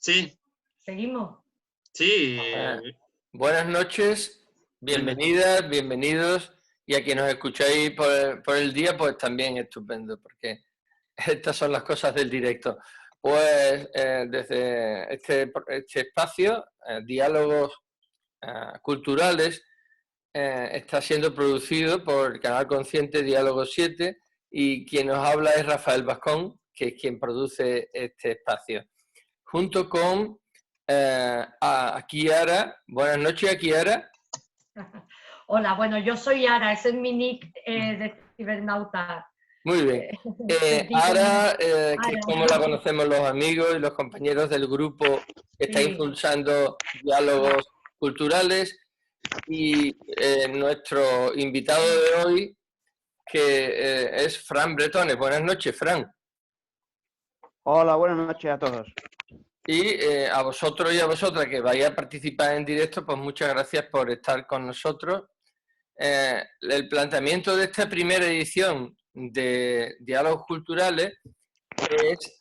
Sí, ¿Seguimos? sí. Buenas noches, bienvenidas, bienvenidos, y a quienes nos escucháis por el día, pues también estupendo, porque estas son las cosas del directo. Pues desde este espacio, Diálogos Culturales, está siendo producido por el canal Consciente Diálogo 7, y quien nos habla es Rafael Vascón, que es quien produce este espacio, junto con a Kiara. Buenas noches, Kiara. Hola, bueno, yo soy Ara, ese es mi nick de cibernauta. Muy bien. Ara, que es como la conocemos los amigos y los compañeros del grupo que está impulsando diálogos culturales, y nuestro invitado de hoy, que es Fran Bretones. Buenas noches, Fran. Hola, buenas noches a todos. Y a vosotros y a vosotras que vais a participar en directo, pues muchas gracias por estar con nosotros. El planteamiento de esta primera edición de Diálogos Culturales es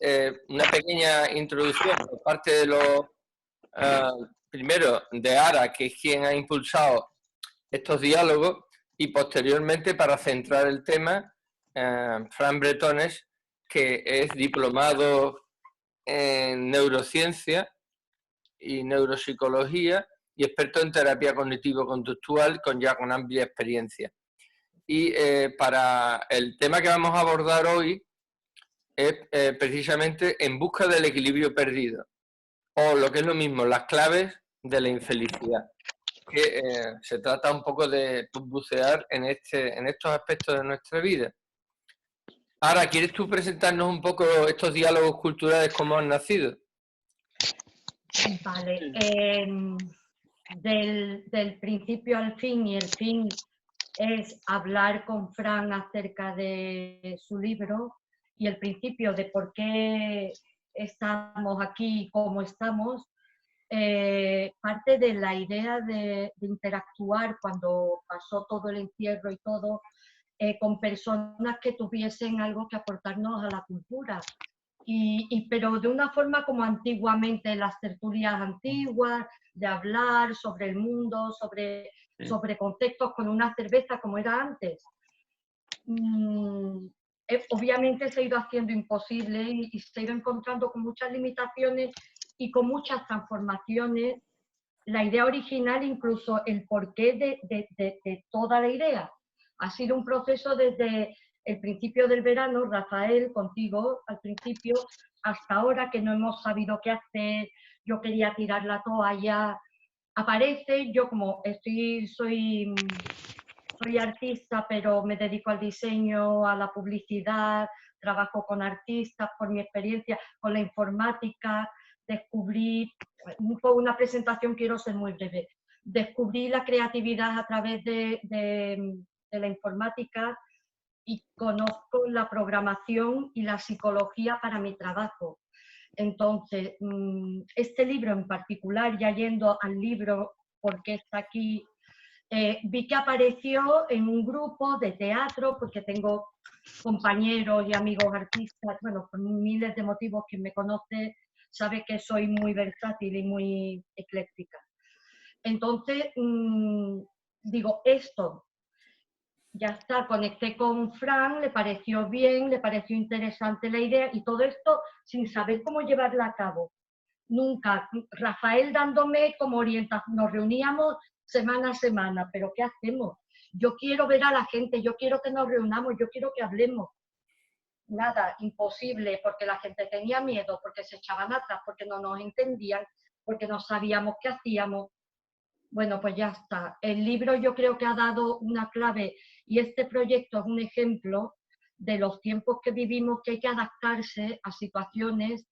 una pequeña introducción por parte de los, primero, de Ara, que es quien ha impulsado estos diálogos, y posteriormente, para centrar el tema, Fran Bretones, que es diplomado en neurociencia y neuropsicología y experto en terapia cognitivo-conductual con amplia experiencia. Y para el tema que vamos a abordar hoy es precisamente En busca del equilibrio perdido, o lo que es lo mismo, las claves de la infelicidad, que se trata un poco de bucear en estos aspectos de nuestra vida. Ahora, ¿quieres tú presentarnos un poco estos diálogos culturales, cómo han nacido? Vale, del principio al fin, y el fin es hablar con Fran acerca de su libro, y el principio de por qué estamos aquí, cómo estamos, parte de la idea de interactuar cuando pasó todo el encierro y todo, con personas que tuviesen algo que aportarnos a la cultura. Pero de una forma como antiguamente, las tertulias antiguas, de hablar sobre el mundo, sobre contextos con una cerveza como era antes. Obviamente se ha ido haciendo imposible y se ha ido encontrando con muchas limitaciones y con muchas transformaciones. La idea original, incluso el porqué de toda la idea, ha sido un proceso desde el principio del verano, Rafael, contigo al principio, hasta ahora, que no hemos sabido qué hacer. Yo quería tirar la toalla. Aparece, yo como soy artista, pero me dedico al diseño, a la publicidad, trabajo con artistas por mi experiencia, con la informática. Descubrí, un poco una presentación, quiero ser muy breve, descubrí la creatividad a través de la informática, y conozco la programación y la psicología para mi trabajo. Entonces, este libro en particular, ya yendo al libro, porque está aquí, vi que apareció en un grupo de teatro, porque tengo compañeros y amigos artistas, bueno, por miles de motivos. Quien me conoce sabe que soy muy versátil y muy ecléctica. Entonces, digo, esto, ya está, conecté con Fran, le pareció bien, le pareció interesante la idea, y todo esto sin saber cómo llevarla a cabo. Nunca. Rafael dándome como orientación, nos reuníamos semana a semana, pero ¿qué hacemos? Yo quiero ver a la gente, yo quiero que nos reunamos, yo quiero que hablemos. Nada, imposible, porque la gente tenía miedo, porque se echaban atrás, porque no nos entendían, porque no sabíamos qué hacíamos. Bueno, pues ya está. El libro yo creo que ha dado una clave, y este proyecto es un ejemplo de los tiempos que vivimos, que hay que adaptarse a situaciones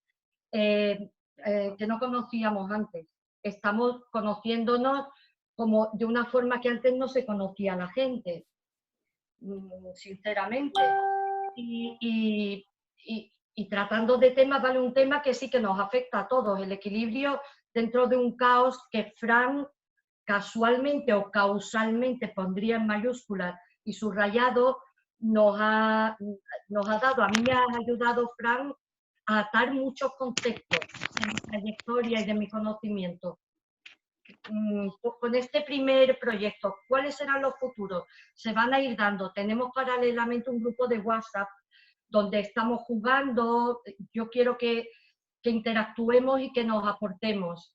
que no conocíamos antes. Estamos conociéndonos como de una forma que antes no se conocía a la gente, sinceramente. Y tratando de temas, vale, un tema que sí que nos afecta a todos, el equilibrio dentro de un caos que Fran casualmente o causalmente pondría en mayúsculas y subrayado, nos ha dado. A mí me ha ayudado, Fran, atar muchos conceptos de mi trayectoria y de mi conocimiento. Con este primer proyecto, ¿cuáles serán los futuros? Se van a ir dando. Tenemos paralelamente un grupo de WhatsApp donde estamos jugando. Yo quiero que interactuemos y que nos aportemos,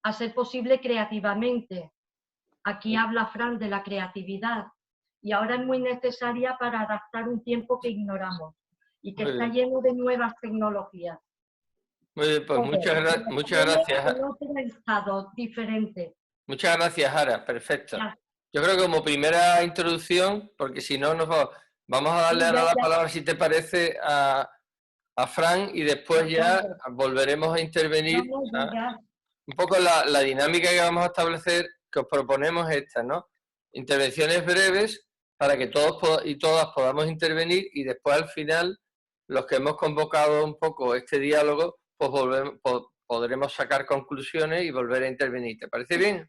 a ser posible creativamente. Aquí habla Fran de la creatividad y ahora es muy necesaria para adaptar un tiempo que ignoramos y que está lleno de nuevas tecnologías. Muy bien, pues muchas gracias. En otro estado diferente. Muchas gracias, Ara. Perfecto. Ya. Yo creo que como primera introducción, porque si no, vamos a darle ahora la palabra, si te parece, a Fran y después ya volveremos a intervenir. Un poco la dinámica que vamos a establecer, que os proponemos es esta, ¿no? Intervenciones breves para que todos y todas podamos intervenir y después al final, los que hemos convocado un poco este diálogo, pues podremos sacar conclusiones y volver a intervenir. ¿Te parece bien?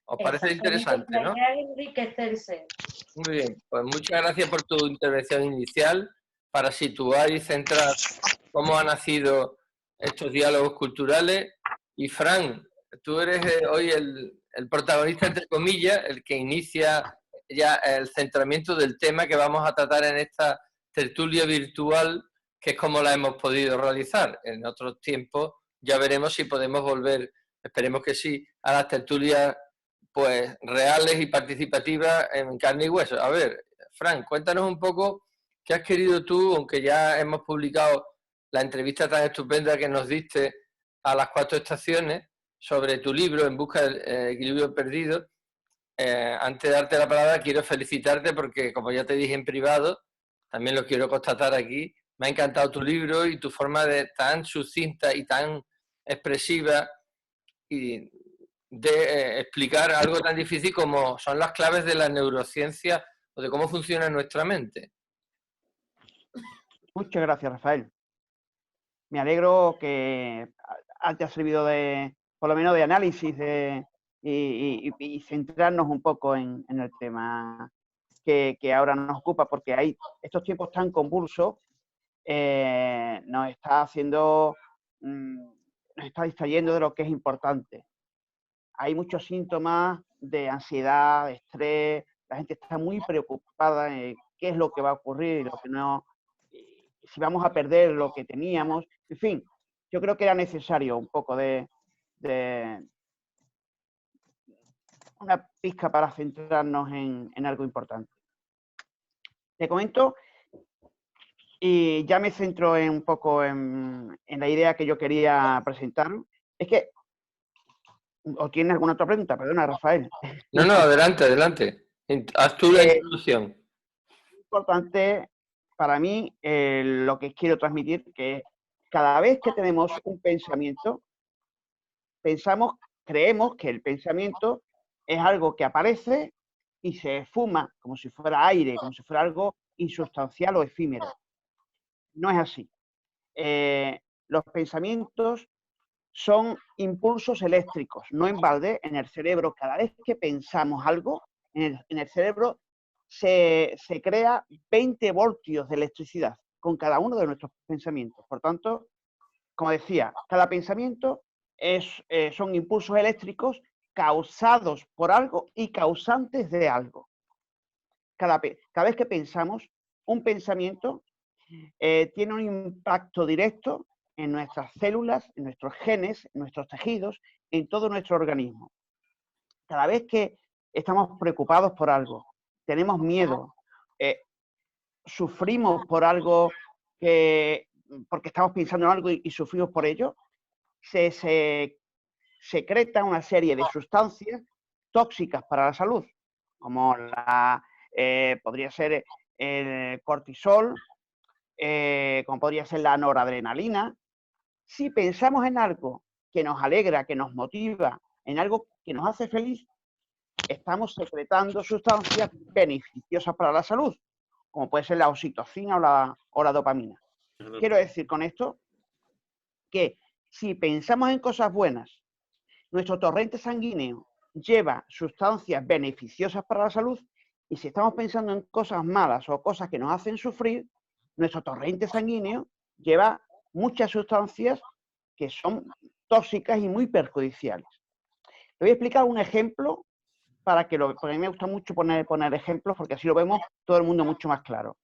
¿Os parece interesante, no? Enriquecerse. Muy bien, pues muchas gracias por tu intervención inicial para situar y centrar cómo han nacido estos diálogos culturales. Y Fran, tú eres hoy el protagonista, entre comillas, el que inicia ya el centramiento del tema que vamos a tratar en esta tertulia virtual, que es como la hemos podido realizar. En otros tiempos ya veremos si podemos volver, esperemos que sí, a las tertulias pues reales y participativas en carne y hueso. A ver, Fran, cuéntanos un poco qué has querido tú, aunque ya hemos publicado la entrevista tan estupenda que nos diste a las 4 estaciones sobre tu libro En busca del equilibrio perdido. Antes de darte la palabra, quiero felicitarte porque, como ya te dije en privado, también lo quiero constatar aquí, me ha encantado tu libro y tu forma de tan sucinta y tan expresiva y de explicar algo tan difícil como son las claves de la neurociencia o de cómo funciona nuestra mente. Muchas gracias, Rafael. Me alegro que haya servido por lo menos de análisis y centrarnos un poco en el tema que ahora nos ocupa, porque hay estos tiempos tan convulsos, nos está distrayendo de lo que es importante. Hay muchos síntomas de ansiedad, de estrés, la gente está muy preocupada en qué es lo que va a ocurrir y lo que no, si vamos a perder lo que teníamos. En fin, yo creo que era necesario un poco de una pizca para centrarnos en algo importante. Te comento, y ya me centro un poco en la idea que yo quería presentar. Es que, ¿o tienes alguna otra pregunta? Perdona, Rafael. No, adelante. Haz tú la introducción. Importante para mí lo que quiero transmitir, que cada vez que tenemos un pensamiento, creemos que el pensamiento es algo que aparece y se esfuma como si fuera aire, como si fuera algo insustancial o efímero. No es así. Los pensamientos son impulsos eléctricos, no en balde. En el cerebro, cada vez que pensamos algo, en el cerebro se crea 20 voltios de electricidad con cada uno de nuestros pensamientos. Por tanto, como decía, cada pensamiento son impulsos eléctricos causados por algo y causantes de algo. Cada vez que pensamos, un pensamiento tiene un impacto directo en nuestras células, en nuestros genes, en nuestros tejidos, en todo nuestro organismo. Cada vez que estamos preocupados por algo, tenemos miedo, sufrimos por algo, porque estamos pensando en algo y sufrimos por ello, se secreta una serie de sustancias tóxicas para la salud, como podría ser el cortisol, como podría ser la noradrenalina. Si pensamos en algo que nos alegra, que nos motiva, en algo que nos hace feliz, estamos secretando sustancias beneficiosas para la salud, como puede ser la oxitocina o la dopamina. Quiero decir con esto que si pensamos en cosas buenas, nuestro torrente sanguíneo lleva sustancias beneficiosas para la salud, y si estamos pensando en cosas malas o cosas que nos hacen sufrir, nuestro torrente sanguíneo lleva muchas sustancias que son tóxicas y muy perjudiciales. Le voy a explicar un ejemplo porque a mí me gusta mucho poner ejemplos porque así lo vemos todo el mundo mucho más claro.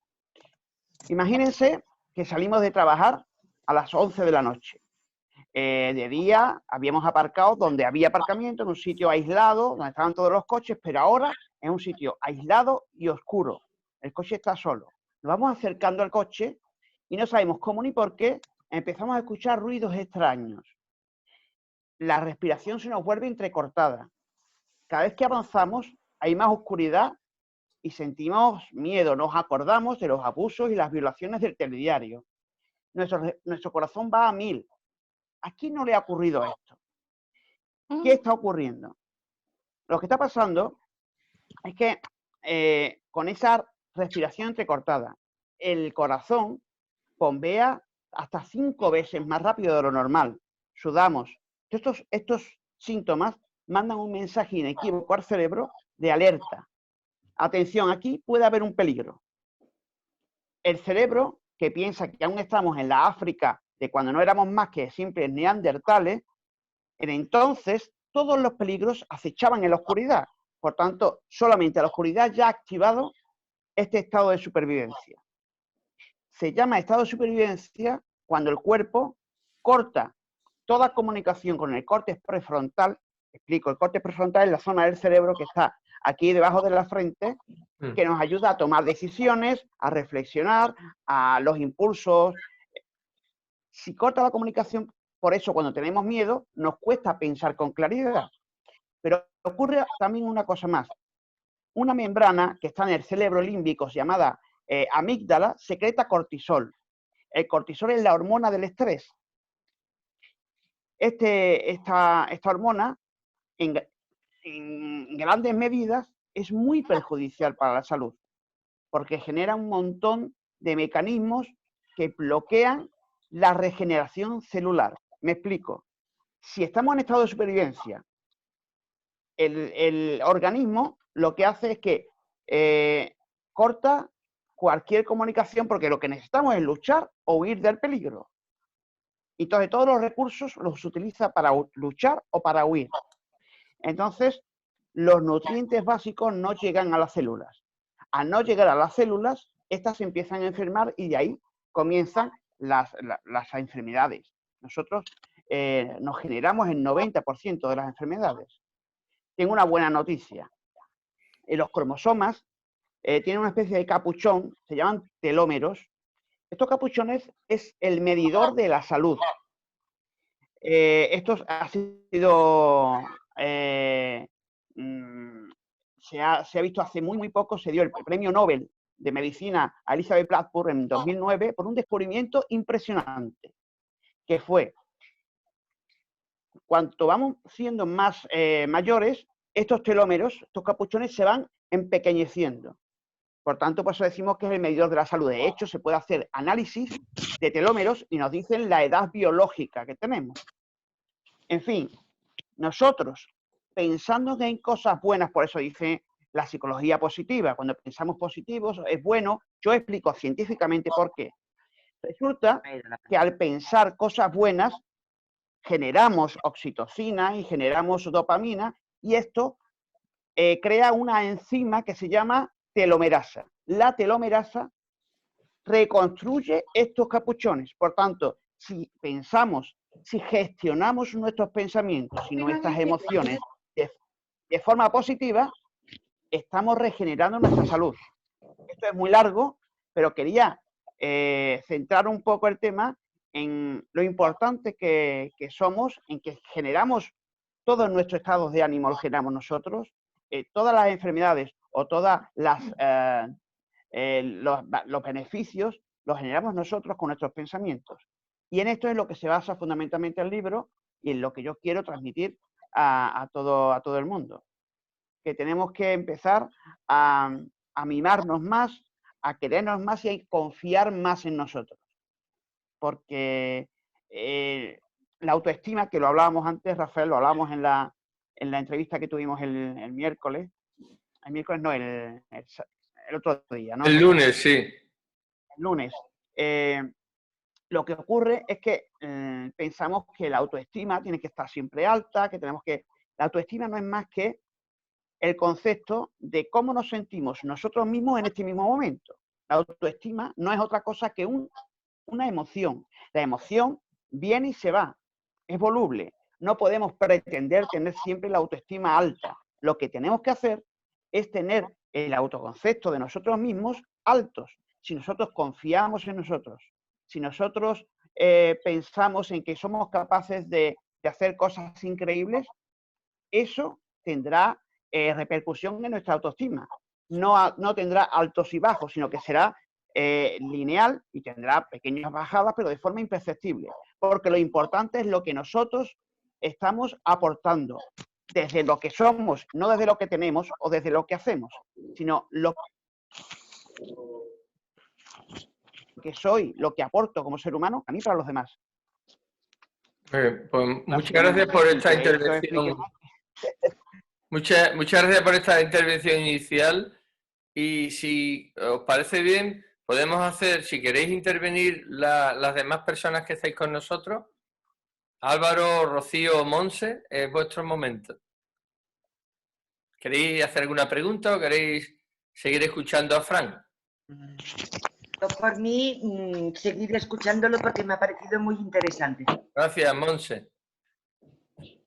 Imagínense que salimos de trabajar a las 11 de la noche. De día habíamos aparcado donde había aparcamiento, en un sitio aislado, donde estaban todos los coches, pero ahora es un sitio aislado y oscuro. El coche está solo. Nos vamos acercando al coche y no sabemos cómo ni por qué empezamos a escuchar ruidos extraños. La respiración se nos vuelve entrecortada. Cada vez que avanzamos hay más oscuridad y sentimos miedo. Nos acordamos de los abusos y las violaciones del telediario. Nuestro corazón va a 1000. ¿A quién no le ha ocurrido esto? ¿Qué está ocurriendo? Lo que está pasando es que con esa respiración entrecortada, el corazón bombea hasta 5 veces más rápido de lo normal. Sudamos. Estos síntomas mandan un mensaje inequívoco al cerebro de alerta. Atención, aquí puede haber un peligro. El cerebro, que piensa que aún estamos en la África de cuando no éramos más que simples neandertales, entonces todos los peligros acechaban en la oscuridad. Por tanto, solamente la oscuridad ya ha activado este estado de supervivencia. Se llama estado de supervivencia cuando el cuerpo corta toda comunicación con el córtex prefrontal. Explico, el córtex prefrontal es la zona del cerebro que está aquí debajo de la frente, que nos ayuda a tomar decisiones, a reflexionar, a los impulsos. Si corta la comunicación, por eso cuando tenemos miedo, nos cuesta pensar con claridad. Pero ocurre también una cosa más. Una membrana que está en el cerebro límbico llamada amígdala secreta cortisol. El cortisol es la hormona del estrés. Esta hormona, en grandes medidas, es muy perjudicial para la salud, porque genera un montón de mecanismos que bloquean la regeneración celular. Me explico. Si estamos en estado de supervivencia, el organismo lo que hace es que corta cualquier comunicación porque lo que necesitamos es luchar o huir del peligro. Entonces todos los recursos los utiliza para luchar o para huir. Entonces los nutrientes básicos no llegan a las células. Al no llegar a las células, estas se empiezan a enfermar y de ahí comienzan las enfermedades. Nosotros nos generamos el 90% de las enfermedades. Tengo una buena noticia. Los cromosomas tienen una especie de capuchón, se llaman telómeros. Estos capuchones es el medidor de la salud. Esto ha sido... se ha visto hace muy poco, se dio el premio Nobel de Medicina a Elizabeth Blackburn en 2009 por un descubrimiento impresionante, que fue, cuanto vamos siendo más mayores, estos telómeros, estos capuchones se van empequeñeciendo. Por tanto, por eso decimos que es el medidor de la salud. De hecho, se puede hacer análisis de telómeros y nos dicen la edad biológica que tenemos. En fin, nosotros, pensando que hay cosas buenas, por eso dice la psicología positiva, cuando pensamos positivos es bueno, yo explico científicamente por qué. Resulta que al pensar cosas buenas, generamos oxitocina y generamos dopamina, y esto crea una enzima que se llama telomerasa. La telomerasa reconstruye estos capuchones. Por tanto, si pensamos, si gestionamos nuestros pensamientos y nuestras emociones de forma positiva, estamos regenerando nuestra salud. Esto es muy largo, pero quería centrar un poco el tema en lo importante que somos, en que generamos todos nuestros estados de ánimo, los generamos nosotros, todas las enfermedades o todas los beneficios los generamos nosotros con nuestros pensamientos. Y en esto es lo que se basa fundamentalmente el libro y en lo que yo quiero transmitir a todo el mundo. Que tenemos que empezar a mimarnos más, a querernos más y a confiar más en nosotros. Porque la autoestima, que lo hablábamos antes, Rafael, lo hablábamos en la entrevista que tuvimos el miércoles. El miércoles no, el otro día, ¿no? El lunes, sí. El lunes. lo que ocurre es que pensamos que la autoestima tiene que estar siempre alta, que tenemos que... La autoestima no es más que el concepto de cómo nos sentimos nosotros mismos en este mismo momento. La autoestima no es otra cosa que una emoción. La emoción viene y se va, es voluble. No podemos pretender tener siempre la autoestima alta. Lo que tenemos que hacer es tener el autoconcepto de nosotros mismos altos. Si nosotros confiamos en nosotros, si nosotros pensamos en que somos capaces de hacer cosas increíbles, eso tendrá repercusión en nuestra autoestima. No tendrá altos y bajos, sino que será lineal y tendrá pequeñas bajadas, pero de forma imperceptible. Porque lo importante es lo que nosotros estamos aportando desde lo que somos, no desde lo que tenemos o desde lo que hacemos, sino lo que soy, lo que aporto como ser humano, a mí para los demás. Pues muchas gracias por esta intervención. Muchas gracias por esta intervención inicial. Y si os parece bien, podemos hacer, si queréis intervenir las demás personas que estáis con nosotros. Álvaro, Rocío o Monse, es vuestro momento. ¿Queréis hacer alguna pregunta o queréis seguir escuchando a Fran? Yo por mí, seguir escuchándolo porque me ha parecido muy interesante. Gracias, Monse.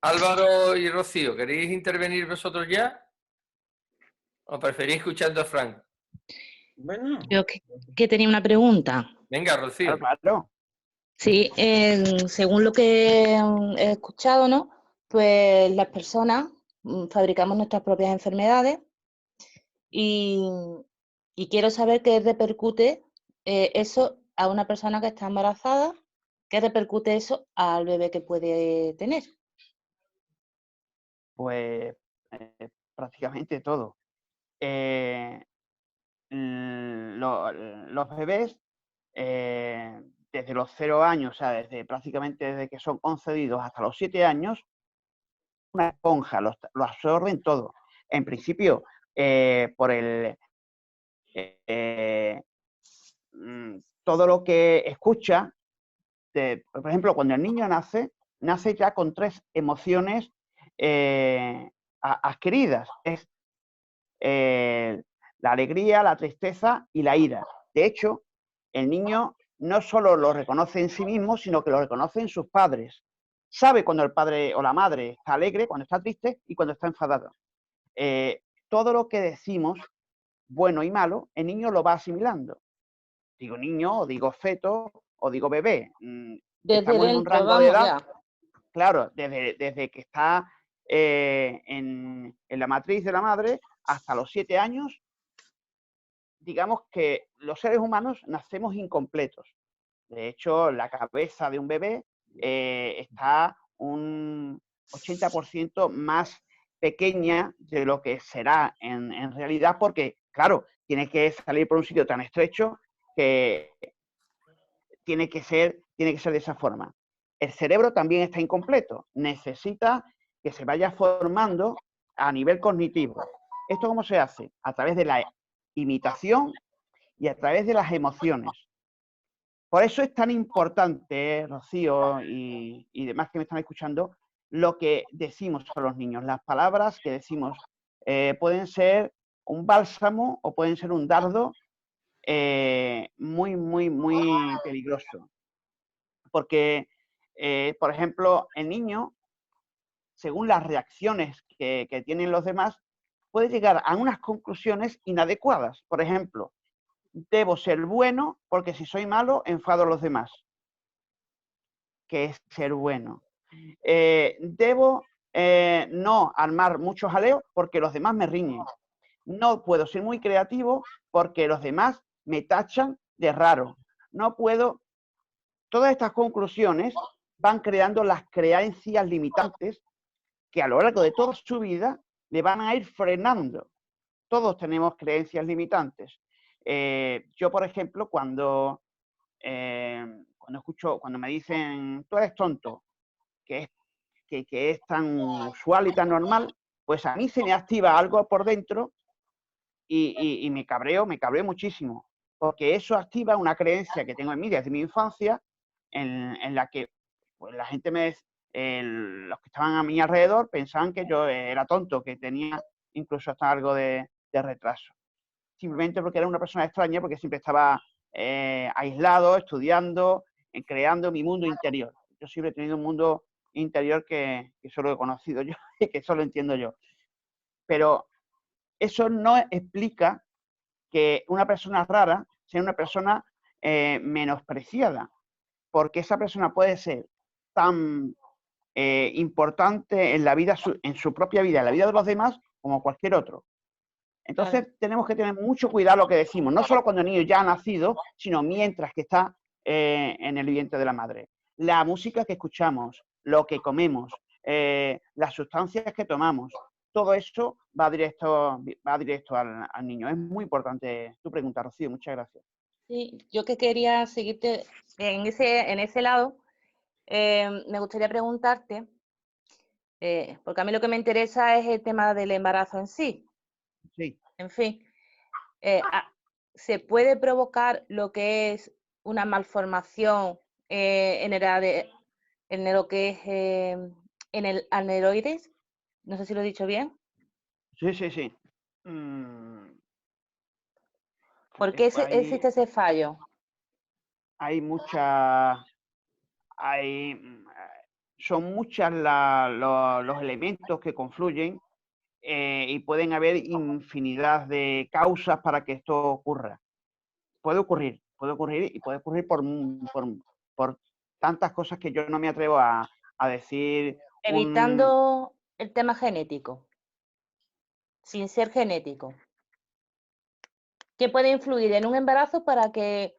Álvaro y Rocío, ¿queréis intervenir vosotros ya? ¿O preferís escuchando a Fran? Bueno. Yo que tenía una pregunta. Venga, Rocío. Claro. Sí, según lo que he escuchado, ¿no? Pues las personas fabricamos nuestras propias enfermedades y quiero saber qué repercute eso a una persona que está embarazada, qué repercute eso al bebé que puede tener. Pues prácticamente todo. Los bebés, desde los 0 años, o sea, prácticamente desde que son concebidos hasta los 7 años, una esponja, lo absorben todo. En principio, por todo lo que escucha, por ejemplo, cuando el niño nace ya con 3 emociones adquiridas. Es la alegría, la tristeza y la ira. De hecho, el niño no solo lo reconoce en sí mismo, sino que lo reconoce en sus padres. Sabe cuando el padre o la madre está alegre, cuando está triste y cuando está enfadado. Todo lo que decimos, bueno y malo, el niño lo va asimilando. Digo niño, o digo feto, o digo bebé. Desde en un rango de edad. Ya. Claro, desde que está en la matriz de la madre hasta los 7 años, digamos que los seres humanos nacemos incompletos. De hecho, la cabeza de un bebé está un 80% más pequeña de lo que será en realidad, porque, claro, tiene que salir por un sitio tan estrecho que tiene que ser de esa forma. El cerebro también está incompleto, necesita que se vaya formando a nivel cognitivo. ¿Esto cómo se hace? A través de la imitación y a través de las emociones. Por eso es tan importante, Rocío y demás que me están escuchando, lo que decimos a los niños. Las palabras que decimos pueden ser un bálsamo o pueden ser un dardo muy, muy, muy peligroso. Porque, por ejemplo, el niño, según las reacciones que tienen los demás, puede llegar a unas conclusiones inadecuadas. Por ejemplo, debo ser bueno porque si soy malo, enfado a los demás. ¿Qué es ser bueno? Debo no armar muchos jaleos porque los demás me riñen. No puedo ser muy creativo porque los demás me tachan de raro. No puedo... Todas estas conclusiones van creando las creencias limitantes que a lo largo de toda su vida le van a ir frenando. Todos tenemos creencias limitantes. Yo, por ejemplo, cuando me dicen, tú eres tonto, que es tan usual y tan normal, pues a mí se me activa algo por dentro y me cabreo muchísimo, porque eso activa una creencia que tengo en mí desde mi infancia, en la que pues, la gente los que estaban a mi alrededor pensaban que yo era tonto, que tenía incluso hasta algo de retraso. Simplemente porque era una persona extraña, porque siempre estaba aislado, estudiando, creando mi mundo interior. Yo siempre he tenido un mundo interior que solo he conocido yo y que solo entiendo yo. Pero eso no explica que una persona rara sea una persona menospreciada, porque esa persona puede ser tan importante en la vida, en su propia vida, en la vida de los demás, como cualquier otro. Entonces tenemos que tener mucho cuidado lo que decimos, no solo cuando el niño ya ha nacido, sino mientras que está en el vientre de la madre. La música que escuchamos, lo que comemos, las sustancias que tomamos, todo eso va directo al niño. Es muy importante tu pregunta, Rocío. Muchas gracias. Sí, yo que quería seguirte en ese lado, me gustaría preguntarte, porque a mí lo que me interesa es el tema del embarazo en sí. Sí. En fin, ¿se puede provocar lo que es una malformación en lo que es en el aneroides? No sé si lo he dicho bien. Sí. ¿Por qué existe ese fallo? Son muchas los elementos que confluyen y pueden haber infinidad de causas para que esto ocurra. Puede ocurrir y puede ocurrir por tantas cosas que yo no me atrevo a decir. Evitando el tema genético, sin ser genético. ¿Qué puede influir en un embarazo para que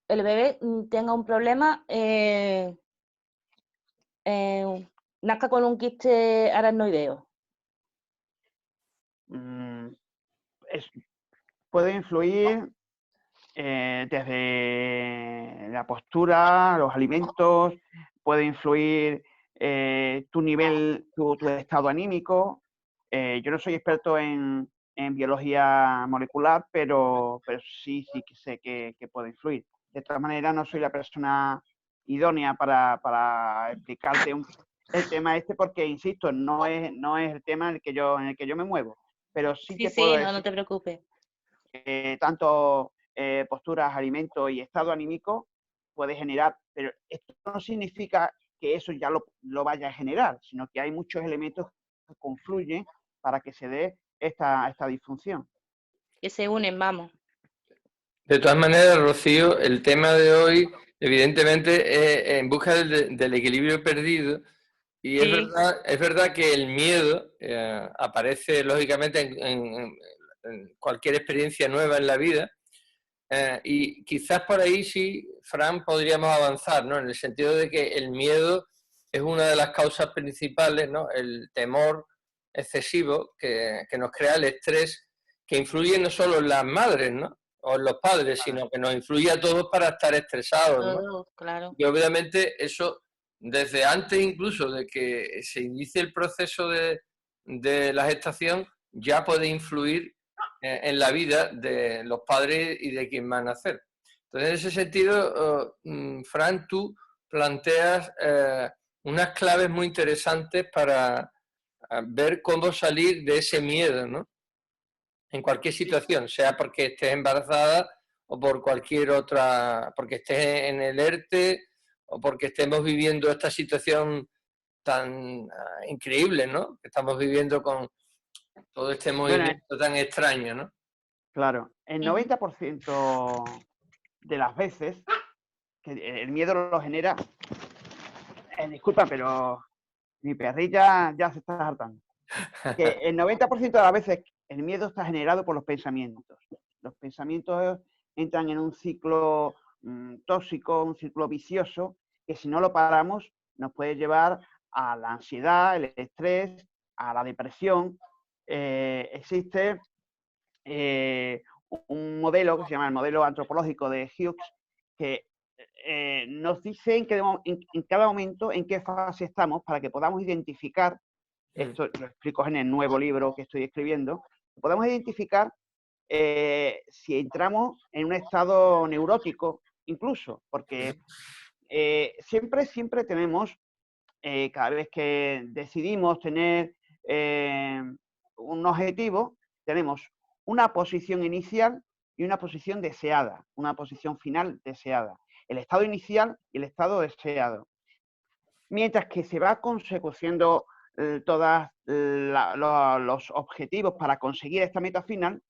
el bebé tenga un problema, nazca con un quiste aracnoideo? Puede influir desde la postura, los alimentos, puede influir tu nivel, tu estado anímico. Yo no soy experto en biología molecular, pero sí que sé que puede influir. De todas maneras, no soy la persona idónea para explicarte el tema porque, insisto, no es el tema en el que yo me muevo. Pero sí que puedo decir, no te preocupes. Tanto posturas, alimentos y estado anímico puede generar, pero esto no significa que eso ya lo vaya a generar, sino que hay muchos elementos que confluyen para que se dé esta disfunción. Que se unen, vamos. De todas maneras, Rocío, el tema de hoy, evidentemente, es en busca del equilibrio perdido. Y Sí. es verdad que el miedo aparece, lógicamente, en cualquier experiencia nueva en la vida. Y quizás por ahí sí, Fran, podríamos avanzar, ¿no? En el sentido de que el miedo es una de las causas principales, ¿no? El temor excesivo que nos crea el estrés, que influye no solo en las madres, ¿no? O en los padres, sino que nos influye a todos para estar estresados, ¿no? Claro. Y obviamente eso, desde antes incluso de que se inicie el proceso de la gestación, ya puede influir en la vida de los padres y de quien va a nacer. Entonces, en ese sentido, Fran, tú planteas unas claves muy interesantes para ver cómo salir de ese miedo, ¿no? En cualquier situación, sea porque estés embarazada o por cualquier otra, porque estés en el ERTE o porque estemos viviendo esta situación tan increíble, ¿no? Que estamos viviendo con todo este movimiento tan extraño, ¿no? Claro, el 90% de las veces que el miedo lo genera, disculpa, pero mi perrilla ya se está hartando. Que el 90% de las veces el miedo está generado por los pensamientos. Los pensamientos entran en un ciclo tóxico, un ciclo vicioso, que si no lo paramos nos puede llevar a la ansiedad, el estrés, a la depresión. Existe un modelo que se llama el modelo antropológico de Hughes, que nos dice en cada momento en qué fase estamos para que podamos identificar, esto lo explico en el nuevo libro que estoy escribiendo, podemos identificar si entramos en un estado neurótico, incluso, porque siempre tenemos, cada vez que decidimos tener un objetivo, tenemos una posición inicial y una posición deseada, una posición final deseada. El estado inicial y el estado deseado. Mientras que se va consecuciendo todos los objetivos para conseguir esta meta final,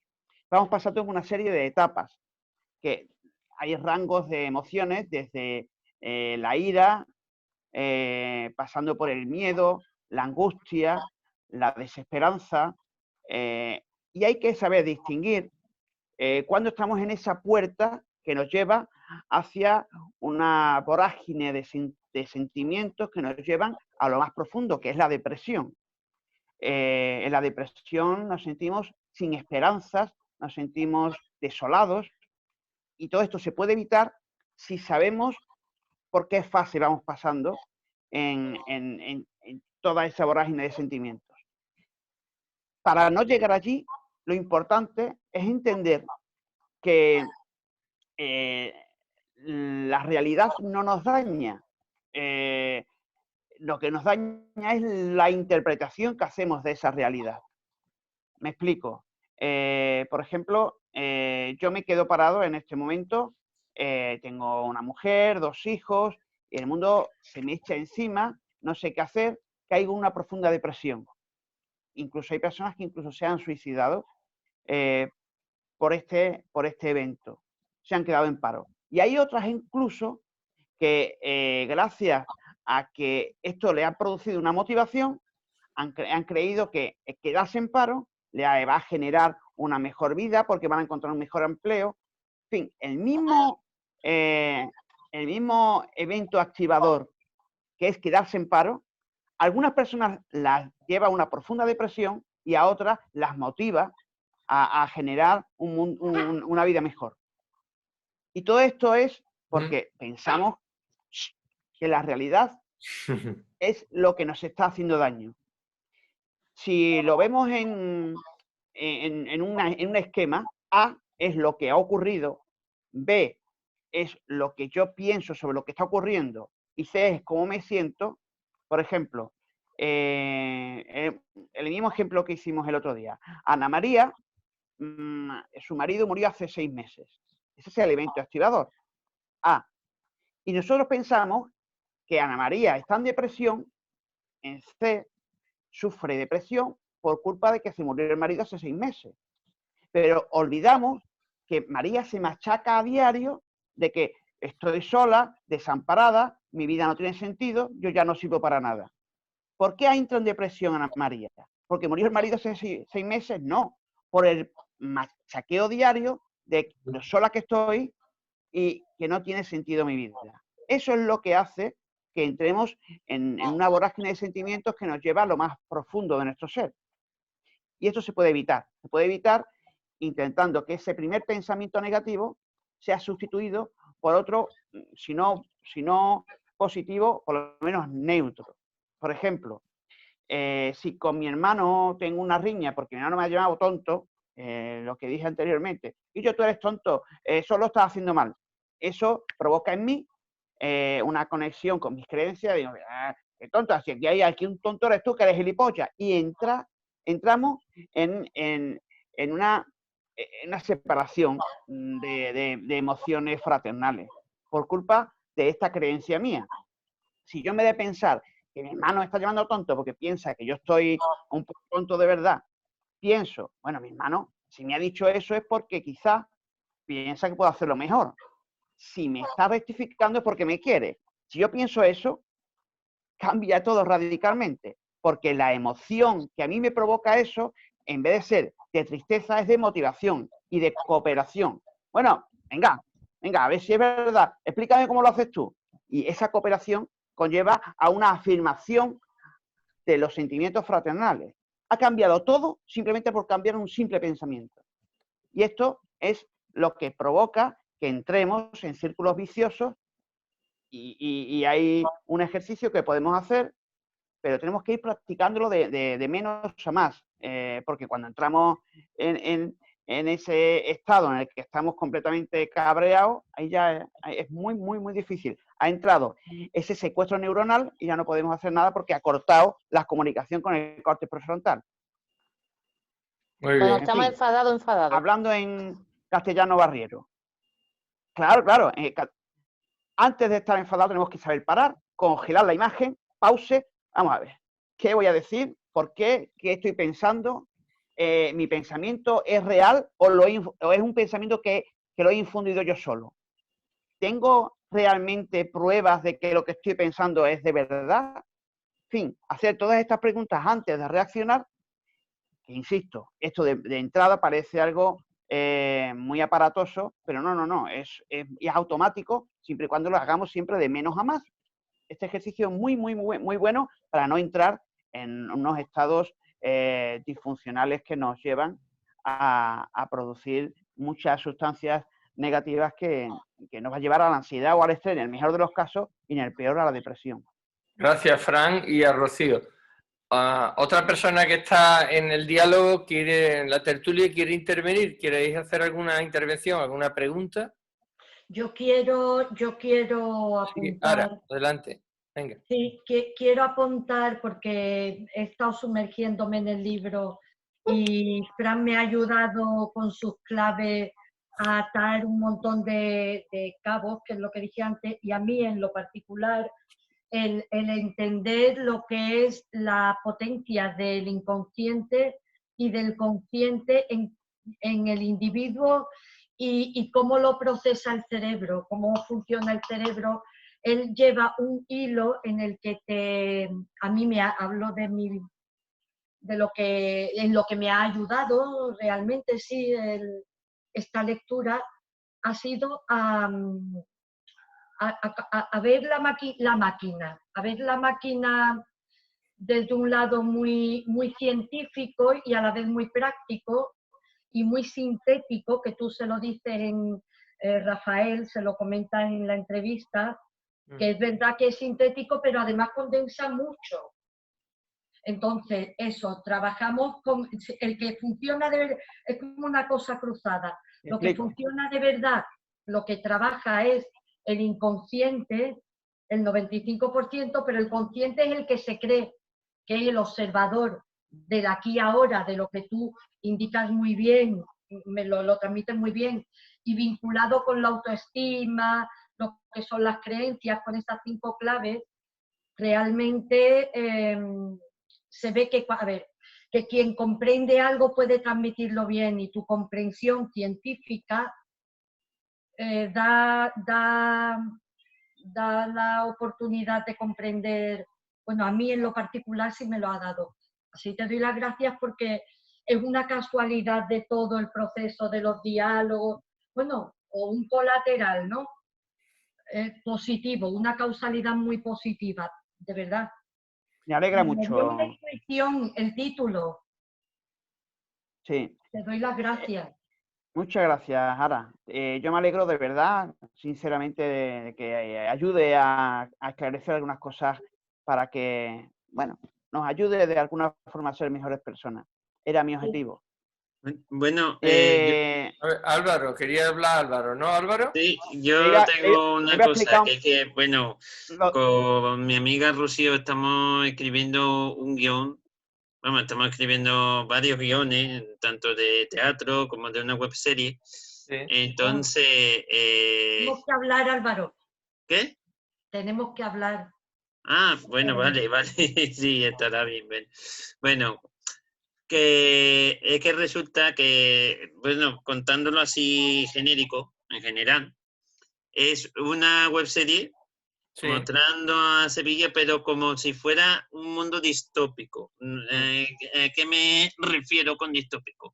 vamos pasando en una serie de etapas, que hay rangos de emociones desde la ira, pasando por el miedo, la angustia, la desesperanza, y hay que saber distinguir cuando estamos en esa puerta que nos lleva hacia una vorágine de sentimientos que nos llevan a lo más profundo, que es la depresión. En la depresión nos sentimos sin esperanzas, nos sentimos desolados, y todo esto se puede evitar si sabemos por qué fase vamos pasando en toda esa vorágine de sentimientos. Para no llegar allí, lo importante es entender que la realidad no nos daña. Lo que nos daña es la interpretación que hacemos de esa realidad. Me explico. Por ejemplo, yo me quedo parado en este momento, tengo una mujer, 2 hijos, y el mundo se me echa encima, no sé qué hacer, caigo en una profunda depresión. Incluso hay personas que incluso se han suicidado por este evento, se han quedado en paro. Y hay otras incluso que gracias a que esto le ha producido una motivación, han creído que quedarse en paro le va a generar una mejor vida porque van a encontrar un mejor empleo. En fin, el mismo evento activador que es quedarse en paro, algunas personas las lleva a una profunda depresión y a otras las motiva a generar una vida mejor. Y todo esto es porque pensamos que la realidad es lo que nos está haciendo daño. Si lo vemos en un esquema, A es lo que ha ocurrido, B es lo que yo pienso sobre lo que está ocurriendo y C es cómo me siento. Por ejemplo, el mismo ejemplo que hicimos el otro día. Ana María, su marido murió hace 6 meses. Ese es el evento activador. A. Y nosotros pensamos que Ana María está en depresión, en C sufre depresión por culpa de que se murió el marido hace 6 meses. Pero olvidamos que María se machaca a diario de que estoy sola, desamparada, mi vida no tiene sentido, yo ya no sirvo para nada. ¿Por qué entra en depresión Ana María? ¿Porque murió el marido hace 6 meses? No, por el machaqueo diario de lo sola que estoy y que no tiene sentido mi vida. Eso es lo que hace que entremos en una vorágine de sentimientos que nos lleva a lo más profundo de nuestro ser. Y esto se puede evitar. Se puede evitar intentando que ese primer pensamiento negativo sea sustituido por otro, si no positivo, por lo menos neutro. Por ejemplo, si con mi hermano tengo una riña porque mi hermano me ha llamado tonto, lo que dije anteriormente, y tú eres tonto, solo estás haciendo mal. Eso provoca en mí una conexión con mis creencias, digo, qué tonto, si aquí un tonto eres tú que eres gilipollas, y entramos en una separación de emociones fraternales por culpa de esta creencia mía. Si yo en vez de pensar que mi hermano me está llamando tonto porque piensa que yo estoy un poco tonto de verdad, pienso, bueno, mi hermano, si me ha dicho eso es porque quizás piensa que puedo hacerlo mejor. Si me está rectificando es porque me quiere. Si yo pienso eso, cambia todo radicalmente, porque la emoción que a mí me provoca eso, en vez de ser de tristeza, es de motivación y de cooperación. Bueno, venga, a ver si es verdad, explícame cómo lo haces tú. Y esa cooperación conlleva a una afirmación de los sentimientos fraternales. Ha cambiado todo simplemente por cambiar un simple pensamiento. Y esto es lo que provoca que entremos en círculos viciosos y hay un ejercicio que podemos hacer, pero tenemos que ir practicándolo de menos a más, porque cuando entramos en en ese estado en el que estamos completamente cabreados, ahí ya es muy, muy, muy difícil. Ha entrado ese secuestro neuronal y ya no podemos hacer nada porque ha cortado la comunicación con el córtex prefrontal. Muy Cuando bien. estamos fin. enfadados. Hablando en castellano barriero. Claro, antes de estar enfadado tenemos que saber parar, congelar la imagen, pause. Vamos a ver, ¿qué voy a decir? ¿Por qué? ¿Qué estoy pensando? ¿Mi pensamiento es real o es un pensamiento que lo he infundido yo solo? ¿Tengo realmente pruebas de que lo que estoy pensando es de verdad? En fin, hacer todas estas preguntas antes de reaccionar, que insisto, esto de entrada parece algo muy aparatoso, pero no, es automático, siempre y cuando lo hagamos siempre de menos a más. Este ejercicio es muy bueno para no entrar en unos estados disfuncionales que nos llevan a producir muchas sustancias negativas que nos va a llevar a la ansiedad o al estrés, en el mejor de los casos, y en el peor a la depresión. Gracias, Fran y a Rocío. Otra persona que está en el diálogo, en la tertulia, quiere intervenir. ¿Queréis hacer alguna intervención, alguna pregunta? Yo quiero apuntar. Sí, Ara, adelante. Venga. Sí, quiero apuntar porque he estado sumergiéndome en el libro y Fran me ha ayudado con sus claves a atar un montón de cabos, que es lo que dije antes, y a mí en lo particular el entender lo que es la potencia del inconsciente y del consciente en el individuo y cómo lo procesa el cerebro, cómo funciona el cerebro. Él lleva un hilo en el que a mí me habló de lo que, en lo que me ha ayudado realmente, sí, esta lectura ha sido a ver la máquina, a ver la máquina desde un lado muy, muy científico y a la vez muy práctico y muy sintético, que tú se lo dices en Rafael, se lo comenta en la entrevista, que es verdad que es sintético, pero además condensa mucho. Entonces, eso, trabajamos con el que funciona de verdad, es como una cosa cruzada. Lo que funciona de verdad, lo que trabaja es el inconsciente, el 95%, pero el consciente es el que se cree, que es el observador del aquí y ahora, de lo que tú indicas muy bien, me lo transmites muy bien, y vinculado con la autoestima, lo que son las creencias, con estas 5 claves, realmente se ve que, a ver, que quien comprende algo puede transmitirlo bien y tu comprensión científica da la oportunidad de comprender, bueno, a mí en lo particular sí me lo ha dado. Así te doy las gracias porque es una casualidad de todo el proceso de los diálogos, bueno, o un colateral, ¿no? Positivo, una causalidad muy positiva, de verdad. Me alegra Me dio una mucho. intuición el título. Sí. Te doy las gracias. Muchas gracias, Ara. Yo me alegro de verdad, sinceramente, de que ayude a esclarecer algunas cosas para que, bueno, nos ayude de alguna forma a ser mejores personas. Era mi objetivo. Bueno, A ver, Álvaro, quería hablar Álvaro, ¿no, Álvaro? sí, yo tengo una cosa que, bueno, Lo- con mi amiga Rocío estamos escribiendo un guión. Vamos, estamos escribiendo varios guiones, tanto de teatro como de una webserie. Sí. Entonces, Tenemos que hablar, Álvaro. ¿qué? Tenemos que hablar. Ah, bueno, vale, sí, estará bien. Bueno, que es que resulta que, bueno, contándolo así genérico, en general, es una webserie Sí. mostrando a Sevilla, pero como si fuera un mundo distópico. ¿A qué me refiero con distópico?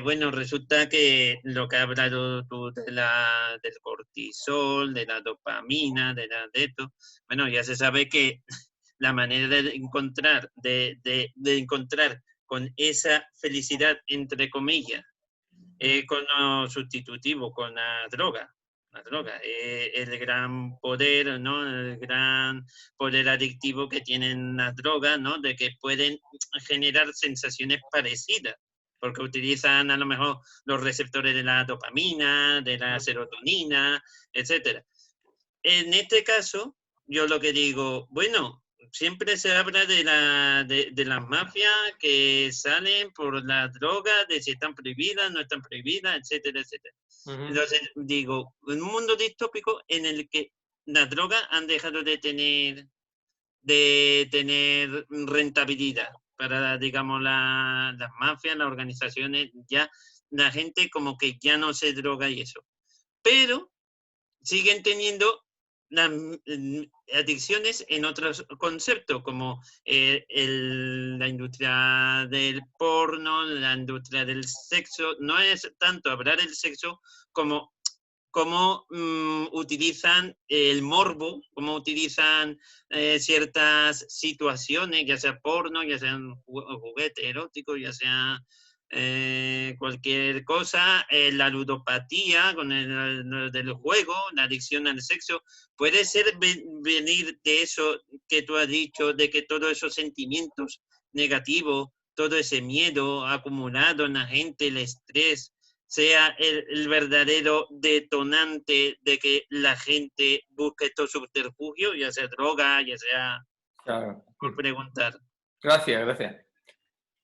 Bueno, resulta que lo que has hablado tú del cortisol, de la dopamina, de esto, bueno, ya se sabe que la manera de encontrar, de encontrar con esa felicidad, entre comillas, con lo sustitutivo, con la droga. La droga, el gran poder, ¿no? El gran poder adictivo que tienen las drogas, ¿no? De que pueden generar sensaciones parecidas porque utilizan a lo mejor los receptores de la dopamina, de la serotonina, etcétera. En este caso, yo lo que digo, bueno, siempre se habla de las mafias que salen por las drogas, de si están prohibidas, no están prohibidas, etcétera, etcétera. Entonces, digo, un mundo distópico en el que las drogas han dejado de tener rentabilidad para, digamos, las mafias, las organizaciones, ya la gente como que ya no se droga y eso. Pero siguen teniendo las adicciones en otros conceptos, como la industria del porno, la industria del sexo. No es tanto hablar del sexo como cómo utilizan el morbo, cómo utilizan ciertas situaciones, ya sea porno, ya sean juguete erótico, ya sea cualquier cosa, la ludopatía con el del juego, la adicción al sexo. Puede ser venir de eso que tú has dicho, de que todos esos sentimientos negativos, todo ese miedo acumulado en la gente, el estrés, sea el verdadero detonante de que la gente busque estos subterfugios, ya sea droga, ya sea... Claro. Por preguntar. Gracias.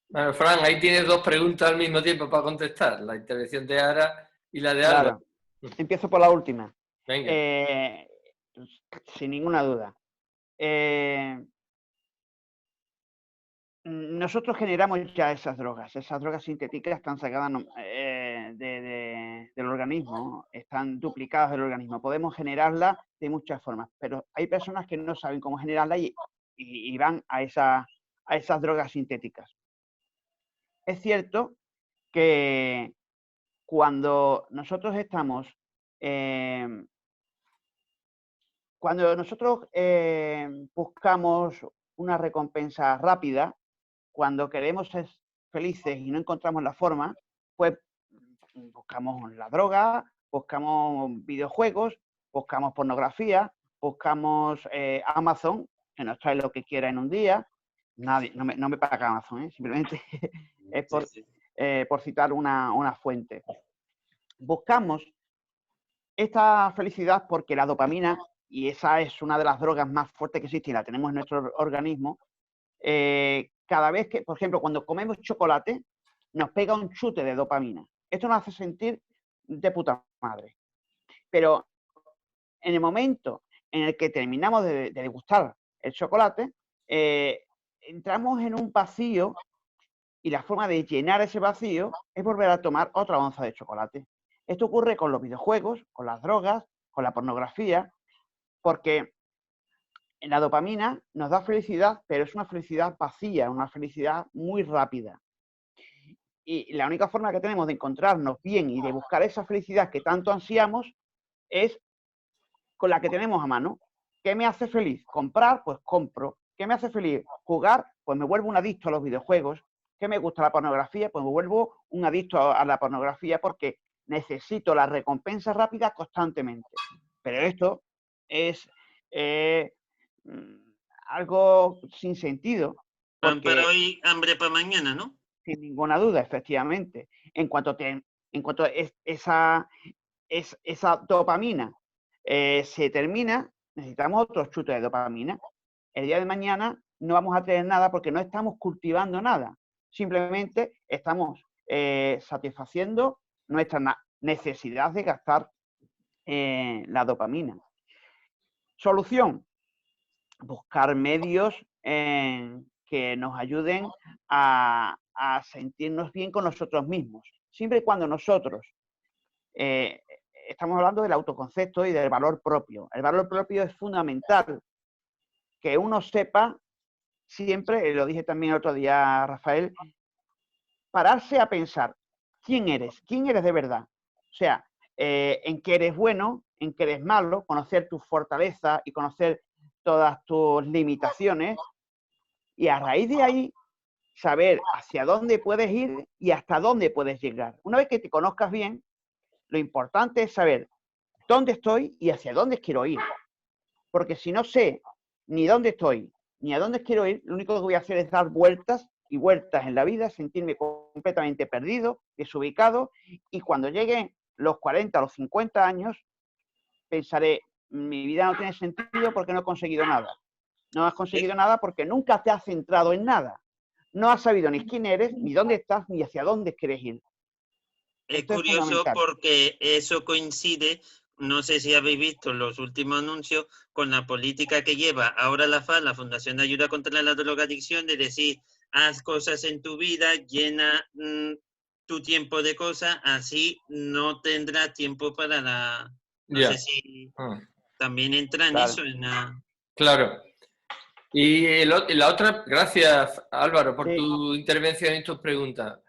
Bueno, Fran, ahí tienes dos preguntas al mismo tiempo para contestar, la intervención de Ara y la de Álvaro. Claro. Empiezo por la última. Venga. Sin ninguna duda. Nosotros generamos ya esas drogas sintéticas están sacadas del organismo, están duplicadas del organismo. Podemos generarlas de muchas formas, pero hay personas que no saben cómo generarlas y van a esas drogas sintéticas. Es cierto que cuando nosotros estamos, buscamos una recompensa rápida, cuando queremos ser felices y no encontramos la forma, pues buscamos la droga, buscamos videojuegos, buscamos pornografía, buscamos Amazon, que nos trae lo que quiera en un día. Nadie, no me paga Amazon, simplemente es por citar una fuente. Buscamos esta felicidad porque la dopamina, y esa es una de las drogas más fuertes que existe y la tenemos en nuestro organismo, cada vez que, por ejemplo, cuando comemos chocolate, nos pega un chute de dopamina. Esto nos hace sentir de puta madre. Pero en el momento en el que terminamos de degustar el chocolate, entramos en un vacío y la forma de llenar ese vacío es volver a tomar otra onza de chocolate. Esto ocurre con los videojuegos, con las drogas, con la pornografía, porque la dopamina nos da felicidad, pero es una felicidad vacía, una felicidad muy rápida. Y la única forma que tenemos de encontrarnos bien y de buscar esa felicidad que tanto ansiamos es con la que tenemos a mano. ¿Qué me hace feliz? Comprar, pues compro. ¿Qué me hace feliz? Jugar, pues me vuelvo un adicto a los videojuegos. ¿Qué me gusta la pornografía? Pues me vuelvo un adicto a la pornografía porque necesito la recompensa rápida constantemente. Pero esto es algo sin sentido. Pan para hoy, hambre para mañana, ¿no? Sin ninguna duda, efectivamente. En cuanto esa dopamina se termina, necesitamos otro chute de dopamina. El día de mañana no vamos a tener nada porque no estamos cultivando nada. Simplemente estamos satisfaciendo nuestra necesidad de gastar la dopamina. Solución: buscar medios que nos ayuden a sentirnos bien con nosotros mismos. Siempre y cuando nosotros estamos hablando del autoconcepto y del valor propio. El valor propio es fundamental. Que uno sepa siempre, lo dije también el otro día, Rafael, pararse a pensar quién eres de verdad. O sea, en qué eres bueno, en qué eres malo, conocer tus fortalezas y conocer todas tus limitaciones y a raíz de ahí saber hacia dónde puedes ir y hasta dónde puedes llegar. Una vez que te conozcas bien, lo importante es saber dónde estoy y hacia dónde quiero ir. Porque si no sé ni dónde estoy ni a dónde quiero ir, lo único que voy a hacer es dar vueltas y vueltas en la vida, sentirme completamente perdido, desubicado, y cuando lleguen los 40 o los 50 años, pensaré, mi vida no tiene sentido porque no he conseguido nada. No has conseguido nada porque nunca te has centrado en nada. No has sabido ni quién eres, ni dónde estás, ni hacia dónde quieres ir. Es Esto es curioso fundamental. porque eso coincide, no sé si habéis visto los últimos anuncios, con la política que lleva ahora la FA, la Fundación de Ayuda contra la Drogadicción, de decir, haz cosas en tu vida, llena tu tiempo de cosas, así no tendrás tiempo para la... No sé si también entra en Claro. eso, en la... Claro. Y la otra, gracias Álvaro por Sí. tu intervención y tus preguntas.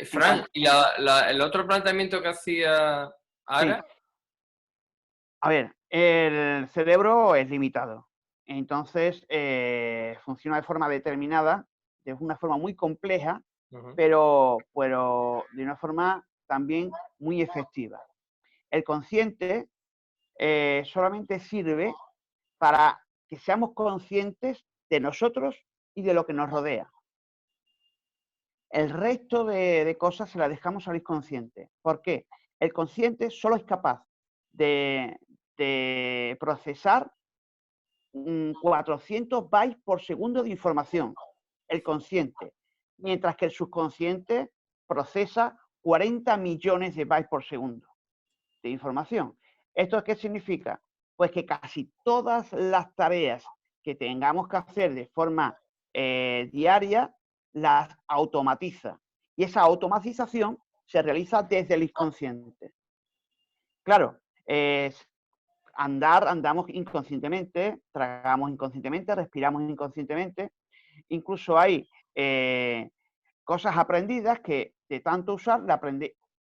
Fran, ¿y el otro planteamiento que hacía Ara? Sí. A ver, el cerebro es limitado. Entonces, funciona de forma determinada, de una forma muy compleja, pero de una forma también muy efectiva. El consciente solamente sirve para que seamos conscientes de nosotros y de lo que nos rodea. El resto de cosas se las dejamos al inconsciente. ¿Por qué? El consciente solo es capaz de procesar 400 bytes por segundo de información, el consciente, mientras que el subconsciente procesa 40 millones de bytes por segundo de información. ¿Esto qué significa? Pues que casi todas las tareas que tengamos que hacer de forma diaria las automatiza. Y esa automatización se realiza desde el inconsciente. Claro, andamos inconscientemente, tragamos inconscientemente, respiramos inconscientemente. Incluso hay cosas aprendidas que de tanto usar,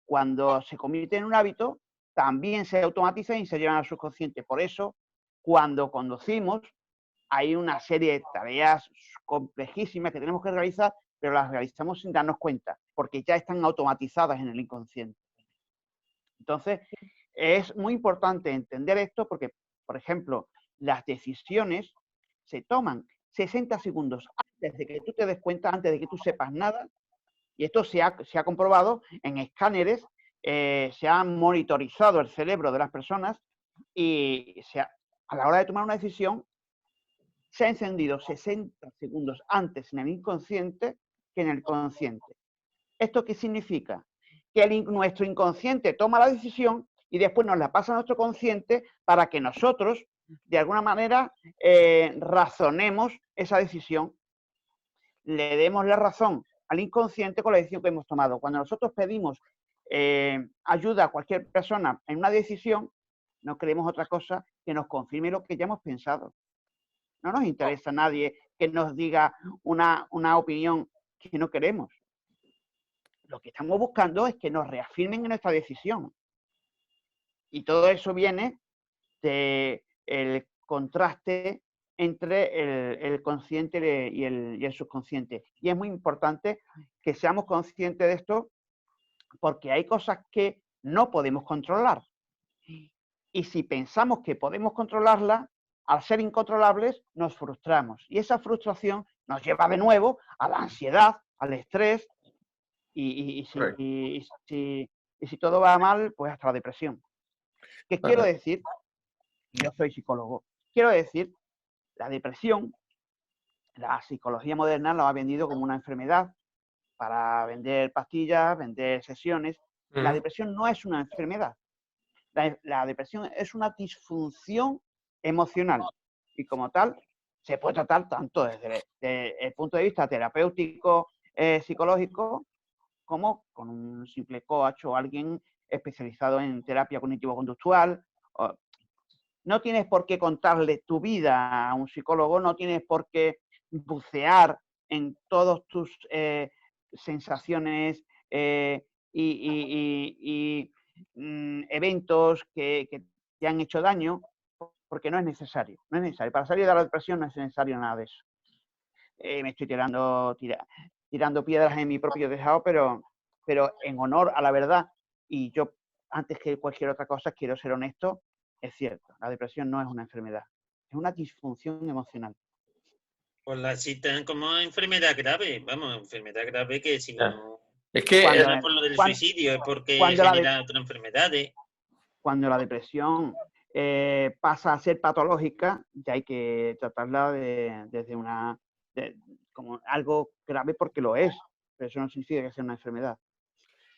cuando se convierte en un hábito, también se automatizan y se llevan al subconsciente. Por eso, cuando conducimos, hay una serie de tareas complejísimas que tenemos que realizar, pero las realizamos sin darnos cuenta, porque ya están automatizadas en el inconsciente. Entonces, es muy importante entender esto porque, por ejemplo, las decisiones se toman 60 segundos antes de que tú te des cuenta, antes de que tú sepas nada, y esto se ha comprobado en escáneres, se ha monitorizado el cerebro de las personas y a la hora de tomar una decisión se ha encendido 60 segundos antes en el inconsciente que en el consciente. ¿Esto qué significa? Que nuestro inconsciente toma la decisión y después nos la pasa a nuestro consciente para que nosotros, de alguna manera, razonemos esa decisión, le demos la razón al inconsciente con la decisión que hemos tomado. Cuando nosotros pedimos ayuda a cualquier persona en una decisión, no queremos otra cosa que nos confirme lo que ya hemos pensado. No nos interesa a nadie que nos diga una opinión que no queremos. Lo que estamos buscando es que nos reafirmen en nuestra decisión. Y todo eso viene del contraste entre el consciente y el subconsciente. Y es muy importante que seamos conscientes de esto porque hay cosas que no podemos controlar. Y si pensamos que podemos controlarlas, al ser incontrolables, nos frustramos. Y esa frustración nos lleva de nuevo a la ansiedad, al estrés, y si todo va mal, pues hasta la depresión. ¿Qué quiero decir? Yo soy psicólogo. Quiero decir, la depresión, la psicología moderna lo ha vendido como una enfermedad para vender pastillas, vender sesiones. La depresión no es una enfermedad. La depresión es una disfunción emocional y como tal se puede tratar tanto desde el punto de vista terapéutico, psicológico, como con un simple coach o alguien especializado en terapia cognitivo-conductual. No tienes por qué contarle tu vida a un psicólogo, no tienes por qué bucear en todas tus sensaciones y eventos que te han hecho daño, porque no es necesario. No es necesario. Para salir de la depresión no es necesario nada de eso. Me estoy tirando piedras en mi propio tejado, pero en honor a la verdad, y yo, antes que cualquier otra cosa, quiero ser honesto, es cierto, la depresión no es una enfermedad, es una disfunción emocional. Pues la citan como enfermedad grave, vamos, enfermedad grave que si Ya. no, Es que Cuando, no es por lo del cuando- suicidio, es porque cuando la, de- genera otras enfermedades. cuando la depresión pasa a ser patológica, ya hay que tratarla desde como algo grave porque lo es, pero eso no significa que sea una enfermedad.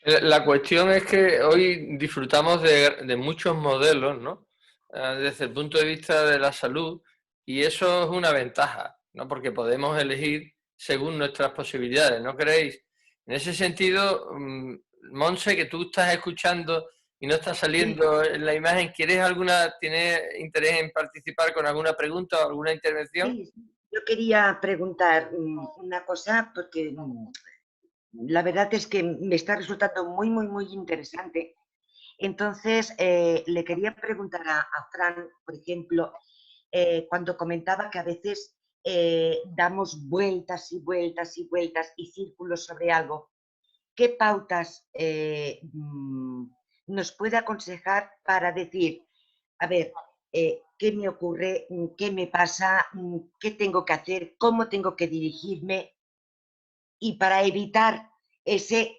la cuestión es que hoy disfrutamos de muchos modelos, ¿no? Desde el punto de vista de la salud, y eso es una ventaja, ¿no? Porque podemos elegir según nuestras posibilidades, ¿no creéis? En ese sentido, Monse, que tú estás escuchando y no está saliendo en la imagen, ¿tienes interés en participar con alguna pregunta o alguna intervención? Sí, yo quería preguntar una cosa porque la verdad es que me está resultando muy interesante. Entonces, le quería preguntar a Fran, por ejemplo, cuando comentaba que a veces damos vueltas y vueltas y vueltas y círculos sobre algo, ¿qué pautas nos puede aconsejar para decir, a ver, qué me ocurre, qué me pasa, qué tengo que hacer, cómo tengo que dirigirme, y para evitar ese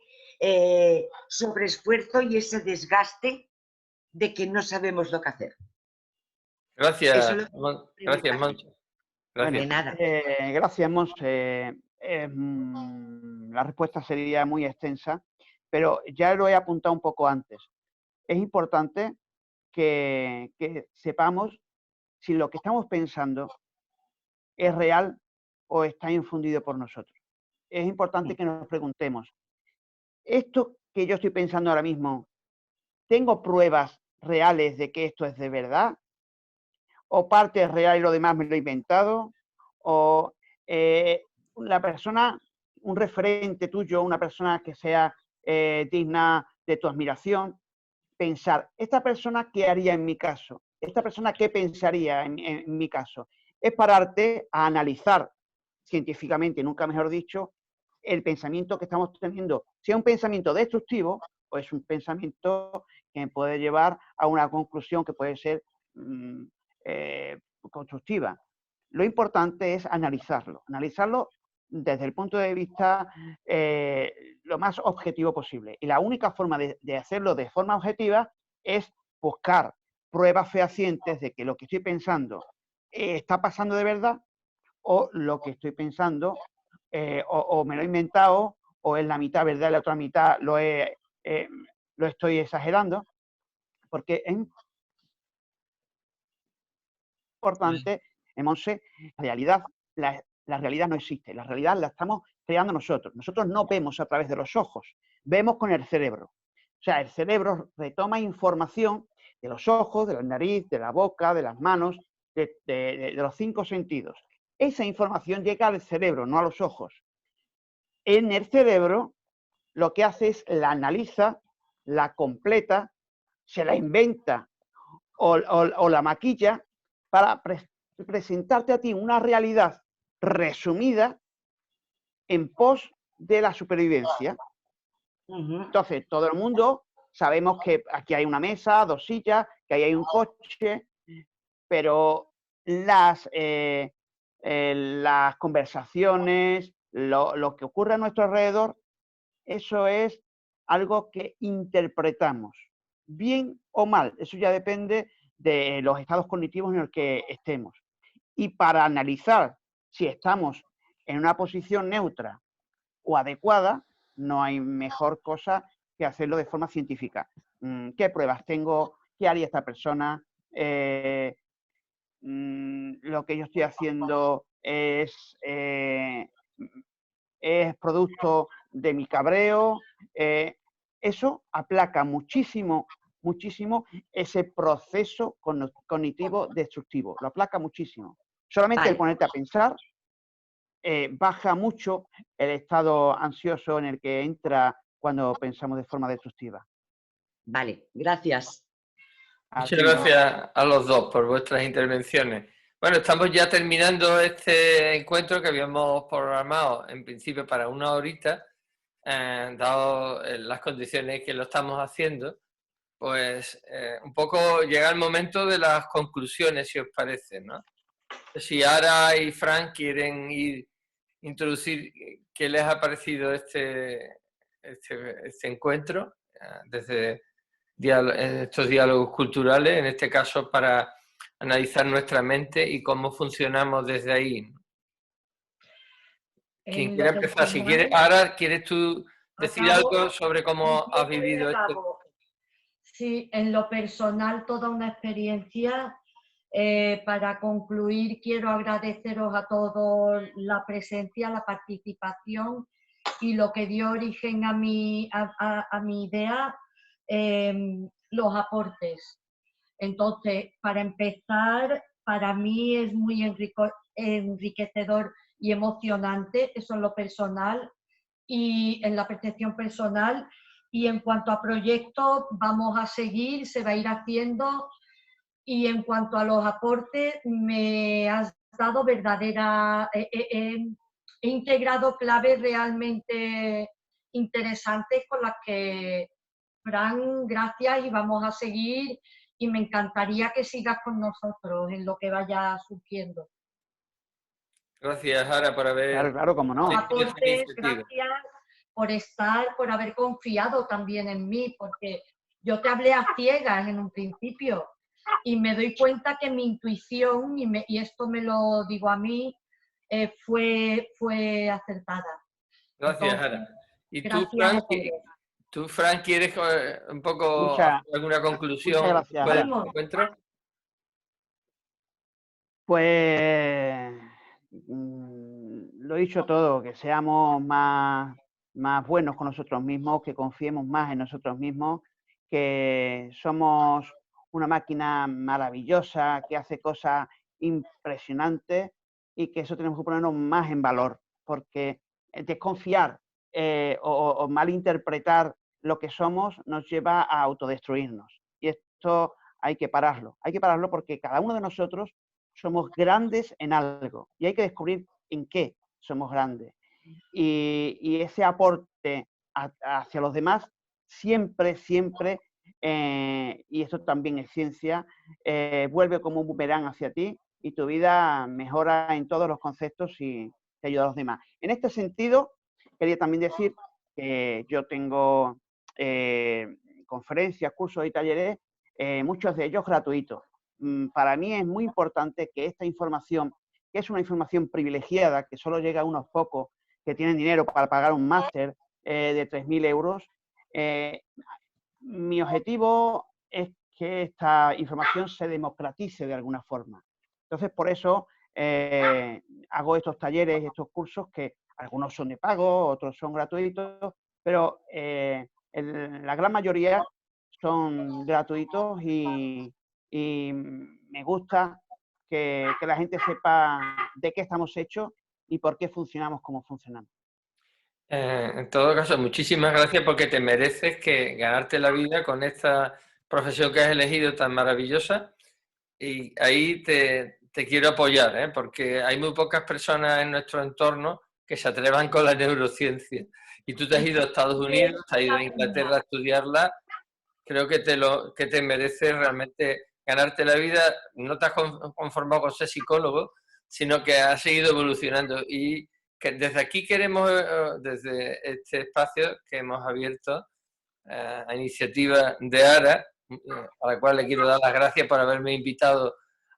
sobreesfuerzo y ese desgaste de que no sabemos lo que hacer? Eso Gracias, lo gracias, Monse. Bueno, de nada. gracias, Monse. La respuesta sería muy extensa, pero ya lo he apuntado un poco antes. Es importante que sepamos si lo que estamos pensando es real o está infundido por nosotros. Es importante que nos preguntemos, ¿esto que yo estoy pensando ahora mismo, tengo pruebas reales de que esto es de verdad? ¿O parte es real y lo demás me lo he inventado? ¿O la persona, un referente tuyo, una persona que sea digna de tu admiración, pensar, ¿esta persona qué haría en mi caso? ¿Esta persona qué pensaría en mi caso? Es pararte a analizar científicamente, nunca mejor dicho, el pensamiento que estamos teniendo, sea un pensamiento destructivo o es un pensamiento que puede llevar a una conclusión que puede ser constructiva. Lo importante es analizarlo desde el punto de vista lo más objetivo posible. Y la única forma de hacerlo de forma objetiva es buscar pruebas fehacientes de que lo que estoy pensando está pasando de verdad, o lo que estoy pensando o me lo he inventado, o es la mitad verdad y la otra mitad lo estoy exagerando, porque es importante, Monse, la realidad no existe, la realidad la estamos creando nosotros. Nosotros no vemos a través de los ojos, vemos con el cerebro. O sea, el cerebro retoma información de los ojos, de la nariz, de la boca, de las manos, de los 5 sentidos. Esa información llega al cerebro, no a los ojos. En el cerebro lo que hace es la analiza, la completa, se la inventa o la maquilla para presentarte a ti una realidad resumida en pos de la supervivencia. Entonces, todo el mundo sabemos que aquí hay una mesa, 2 sillas, que ahí hay un coche, pero las conversaciones, lo que ocurre a nuestro alrededor, eso es algo que interpretamos, bien o mal. Eso ya depende de los estados cognitivos en los que estemos. Y para analizar si estamos en una posición neutra o adecuada, no hay mejor cosa que hacerlo de forma científica. ¿Qué pruebas tengo? ¿Qué haría esta persona? Lo que yo estoy haciendo es producto de mi cabreo. Eso aplaca muchísimo ese proceso cognitivo destructivo. Lo aplaca muchísimo. Solamente el ponerte a pensar baja mucho el estado ansioso en el que entra cuando pensamos de forma destructiva. Vale, gracias. Muchas gracias a los dos por vuestras intervenciones. Bueno, estamos ya terminando este encuentro que habíamos programado en principio para 1 horita, dado las condiciones que lo estamos haciendo. Pues un poco llega el momento de las conclusiones, si os parece, ¿no? Si Ara y Fran quieren introducir qué les ha parecido este encuentro desde estos diálogos culturales, en este caso para analizar nuestra mente y cómo funcionamos desde ahí. ¿Quién quiere empezar? Si quieres, Ara, ¿quieres tú decir algo sobre cómo has vivido esto? Sí, en lo personal toda una experiencia. Para concluir, quiero agradeceros a todos la presencia, la participación y lo que dio origen a mi idea, los aportes. Entonces, para empezar, para mí es muy enriquecedor y emocionante, eso en lo personal y en la percepción personal. Y en cuanto a proyectos, vamos a seguir, se va a ir haciendo. Y en cuanto a los aportes, me has dado verdadera... he integrado claves realmente interesantes con las que, Fran, gracias y vamos a seguir. Y me encantaría que sigas con nosotros en lo que vaya surgiendo. Gracias, Ara, por haber... Claro, cómo no. Aportes, gracias por estar, por haber confiado también en mí, porque yo te hablé a ciegas en un principio. Y me doy cuenta que mi intuición, y esto me lo digo a mí, fue acertada. Gracias, Entonces, Ara. ¿Y tú, Fran, quieres un poco alguna conclusión gracias, del encuentro? Pues lo he dicho todo, que seamos más buenos con nosotros mismos, que confiemos más en nosotros mismos, que somos una máquina maravillosa que hace cosas impresionantes y que eso tenemos que ponernos más en valor, porque desconfiar o malinterpretar lo que somos nos lleva a autodestruirnos. Y esto hay que pararlo porque cada uno de nosotros somos grandes en algo y hay que descubrir en qué somos grandes. Y ese aporte hacia los demás siempre, y esto también es ciencia, vuelve como un boomerang hacia ti y tu vida mejora en todos los conceptos y te ayuda a los demás. En este sentido, quería también decir que yo tengo conferencias, cursos y talleres, muchos de ellos gratuitos. Para mí es muy importante que esta información, que es una información privilegiada, que solo llega a unos pocos que tienen dinero para pagar un máster de 3.000 euros, mi objetivo es que esta información se democratice de alguna forma. Entonces, por eso hago estos talleres, estos cursos, que algunos son de pago, otros son gratuitos, pero la gran mayoría son gratuitos y me gusta que la gente sepa de qué estamos hechos y por qué funcionamos como funcionamos. En todo caso, muchísimas gracias porque te mereces ganarte la vida con esta profesión que has elegido tan maravillosa y ahí te quiero apoyar, porque hay muy pocas personas en nuestro entorno que se atrevan con la neurociencia. Y tú te has ido a Estados Unidos, te has ido a Inglaterra a estudiarla. Creo que te mereces realmente ganarte la vida. No te has conformado con ser psicólogo, sino que has seguido evolucionando. Y que desde aquí queremos, desde este espacio que hemos abierto a iniciativa de Ara, a la cual le quiero dar las gracias por haberme invitado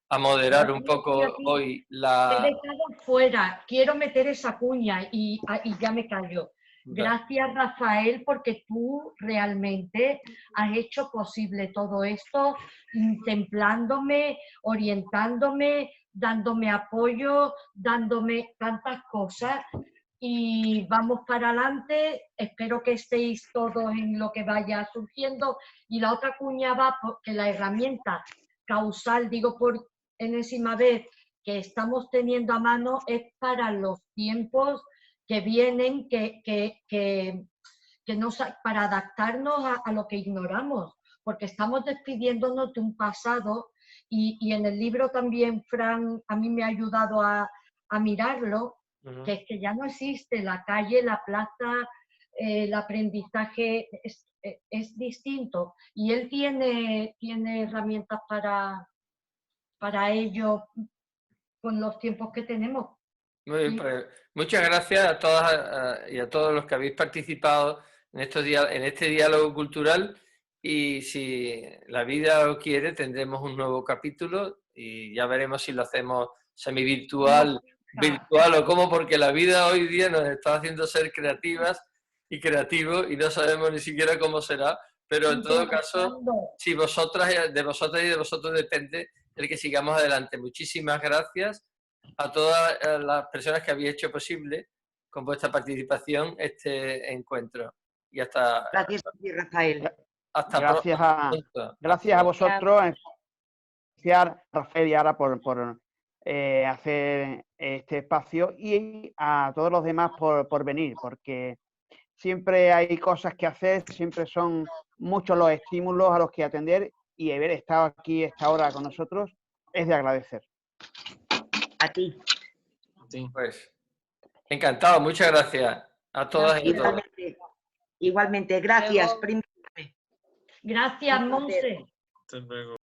a moderar un poco hoy la... He dejado fuera, quiero meter esa cuña y ya me callo. Gracias, Rafael, porque tú realmente has hecho posible todo esto, templándome, orientándome, dándome apoyo, dándome tantas cosas. Y vamos para adelante, espero que estéis todos en lo que vaya surgiendo. Y la otra cuña va porque la herramienta causal, digo por enésima vez, que estamos teniendo a mano es para los tiempos que vienen, para adaptarnos a lo que ignoramos, porque estamos despidiéndonos de un pasado y en el libro también, Fran, a mí me ha ayudado a mirarlo, que es que ya no existe la calle, la plaza, el aprendizaje es distinto y él tiene herramientas para ello. con los tiempos que tenemos. Muy bien, Sí. pues muchas gracias a todas y a todos los que habéis participado en este diálogo cultural, y si la vida lo quiere tendremos un nuevo capítulo y ya veremos si lo hacemos semivirtual, virtual o cómo, porque la vida hoy día nos está haciendo ser creativas y creativos y no sabemos ni siquiera cómo será, pero en todo caso, si de vosotras y de vosotros depende el que sigamos adelante. Muchísimas gracias a todas las personas que habéis hecho posible con vuestra participación este encuentro. Y hasta Gracias a ti, Rafael. Gracias pronto. Gracias a vosotros, en especial a Rafael y Ara por hacer este espacio, y a todos los demás por venir, porque siempre hay cosas que hacer, siempre son muchos los estímulos a los que atender, y haber estado aquí esta hora con nosotros es de agradecer. A ti. Sí. Pues encantado, muchas gracias a todas y a todos. Igualmente, igualmente. Gracias. Luego. Gracias, Un placer. Monse. Hasta luego.